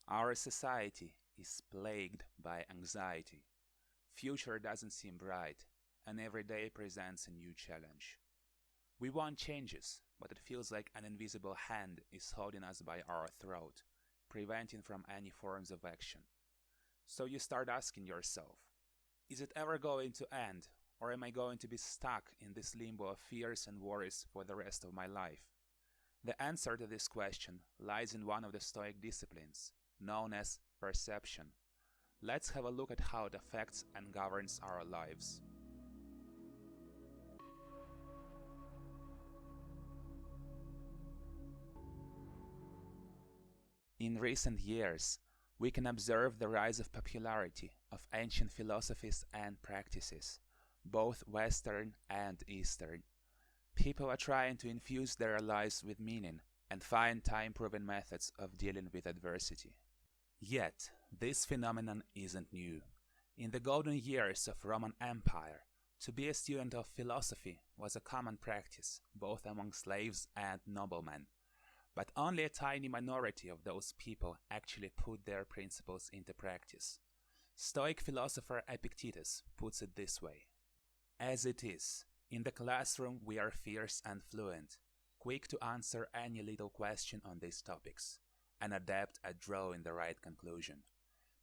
Our society is plagued by anxiety. Future doesn't seem bright, and every day presents a new challenge. We want changes, but it feels like an invisible hand is holding us by our throat, preventing from any forms of action. So you start asking yourself, is it ever going to end, or am I going to be stuck in this limbo of fears and worries for the rest of my life? The answer to this question lies in one of the Stoic disciplines, known as perception. Let's have a look at how it affects and governs our lives. In recent years, we can observe the rise of popularity of ancient philosophies and practices, both Western and Eastern. People are trying to infuse their lives with meaning and find time-proven methods of dealing with adversity. Yet, this phenomenon isn't new. In the golden years of Roman Empire, to be a student of philosophy was a common practice, both among slaves and noblemen. But only a tiny minority of those people actually put their principles into practice. Stoic philosopher Epictetus puts it this way: as it is, in the classroom we are fierce and fluent, quick to answer any little question on these topics, and adept at drawing the right conclusion.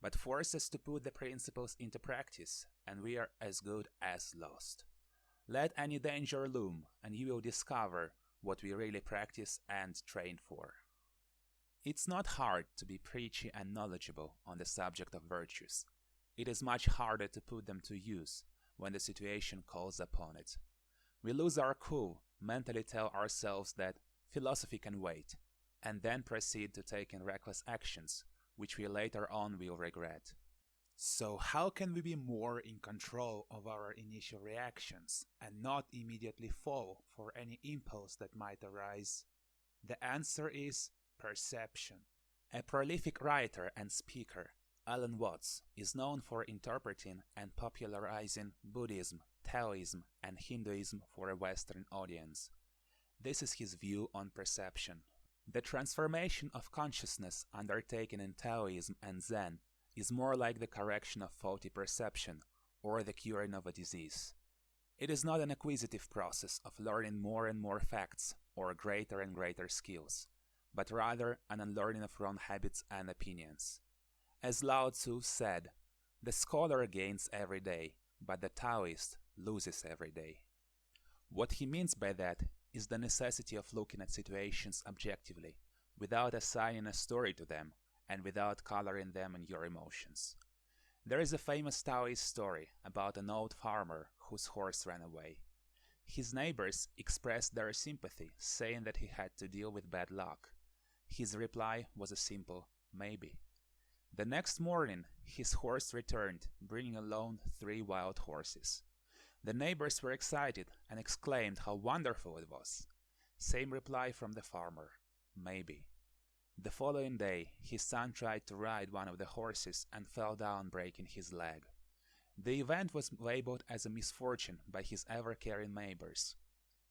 But force us to put the principles into practice, and we are as good as lost. Let any danger loom, and you will discover what we really practice and train for. It's not hard to be preachy and knowledgeable on the subject of virtues. It is much harder to put them to use when the situation calls upon it. We lose our cool, mentally tell ourselves that philosophy can wait, and then proceed to take in reckless actions, which we later on will regret. So how can we be more in control of our initial reactions and not immediately fall for any impulse that might arise? The answer is perception. A prolific writer and speaker, Alan Watts, is known for interpreting and popularizing Buddhism, Taoism, and Hinduism for a Western audience. This is his view on perception. The transformation of consciousness undertaken in Taoism and Zen is more like the correction of faulty perception or the curing of a disease. It is not an acquisitive process of learning more and more facts or greater and greater skills, but rather an unlearning of wrong habits and opinions. As Lao Tzu said, the scholar gains every day, but the Taoist loses every day. What he means by that is the necessity of looking at situations objectively, without assigning a story to them, and without coloring them in your emotions. There is a famous Taoist story about an old farmer whose horse ran away. His neighbors expressed their sympathy, saying that he had to deal with bad luck. His reply was a simple maybe. The next morning, his horse returned, bringing along 3 wild horses. The neighbors were excited and exclaimed how wonderful it was. Same reply from the farmer, maybe. The following day, his son tried to ride one of the horses and fell down, breaking his leg. The event was labeled as a misfortune by his ever-caring neighbors.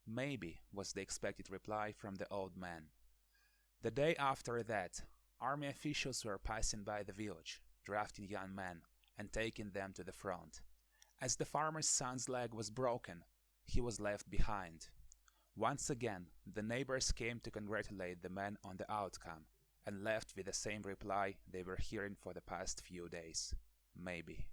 Maybe was the expected reply from the old man. The day after that, army officials were passing by the village, drafting young men and taking them to the front. As the farmer's son's leg was broken, he was left behind. Once again, the neighbors came to congratulate the men on the outcome, and left with the same reply they were hearing for the past few days, maybe.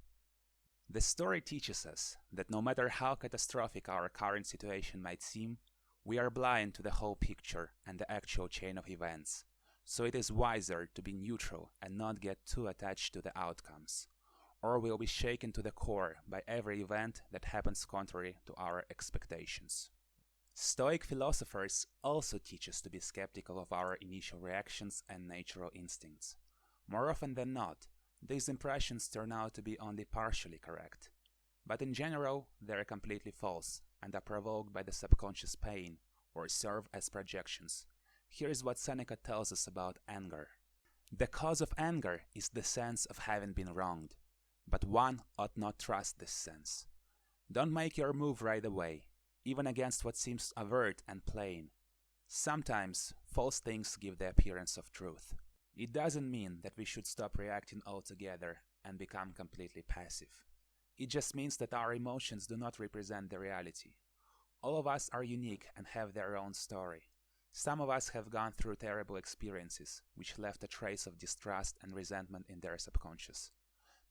The story teaches us that no matter how catastrophic our current situation might seem, we are blind to the whole picture and the actual chain of events, so it is wiser to be neutral and not get too attached to the outcomes, or we'll be shaken to the core by every event that happens contrary to our expectations. Stoic philosophers also teach us to be skeptical of our initial reactions and natural instincts. More often than not, these impressions turn out to be only partially correct. But in general, they are completely false and are provoked by the subconscious pain or serve as projections. Here is what Seneca tells us about anger. The cause of anger is the sense of having been wronged, but one ought not trust this sense. Don't make your move right away, even against what seems overt and plain. Sometimes false things give the appearance of truth. It doesn't mean that we should stop reacting altogether and become completely passive. It just means that our emotions do not represent the reality. All of us are unique and have their own story. Some of us have gone through terrible experiences, which left a trace of distrust and resentment in their subconscious.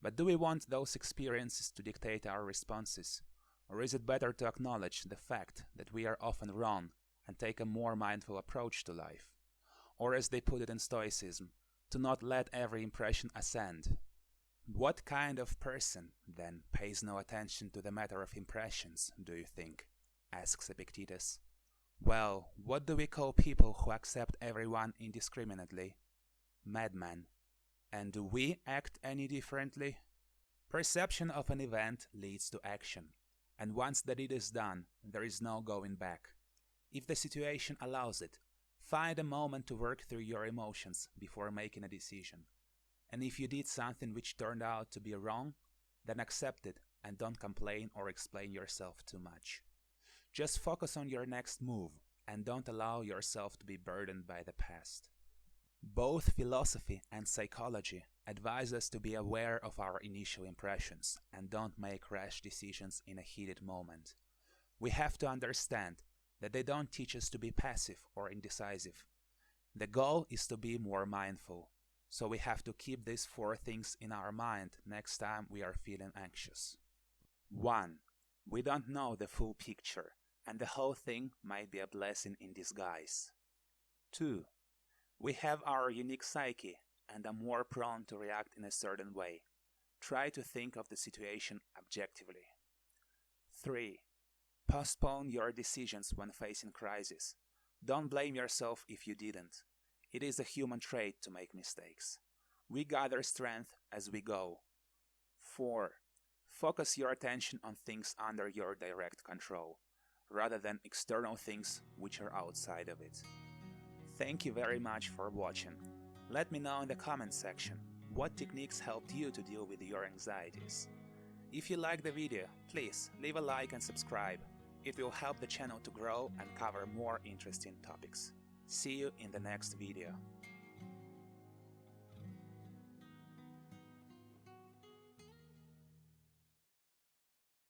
But do we want those experiences to dictate our responses? Or is it better to acknowledge the fact that we are often wrong and take a more mindful approach to life? Or as they put it in Stoicism, to not let every impression ascend. What kind of person, then, pays no attention to the matter of impressions, do you think? Asks Epictetus. Well, what do we call people who accept everyone indiscriminately? Madmen. And do we act any differently? Perception of an event leads to action, and once the deed is done, there is no going back. If the situation allows it, find a moment to work through your emotions before making a decision. And if you did something which turned out to be wrong, then accept it and don't complain or explain yourself too much. Just focus on your next move and don't allow yourself to be burdened by the past. Both philosophy and psychology advise us to be aware of our initial impressions and don't make rash decisions in a heated moment. We have to understand that they don't teach us to be passive or indecisive. The goal is to be more mindful, so we have to keep these 4 things in our mind next time we are feeling anxious. 1. We don't know the full picture, and the whole thing might be a blessing in disguise. 2. We have our unique psyche and are more prone to react in a certain way. Try to think of the situation objectively. 3. Postpone your decisions when facing crisis. Don't blame yourself if you didn't. It is a human trait to make mistakes. We gather strength as we go. 4. Focus your attention on things under your direct control, rather than external things which are outside of it. Thank you very much for watching. Let me know in the comments section what techniques helped you to deal with your anxieties. If you liked the video, please leave a like and subscribe. It will help the channel to grow and cover more interesting topics. See you in the next video.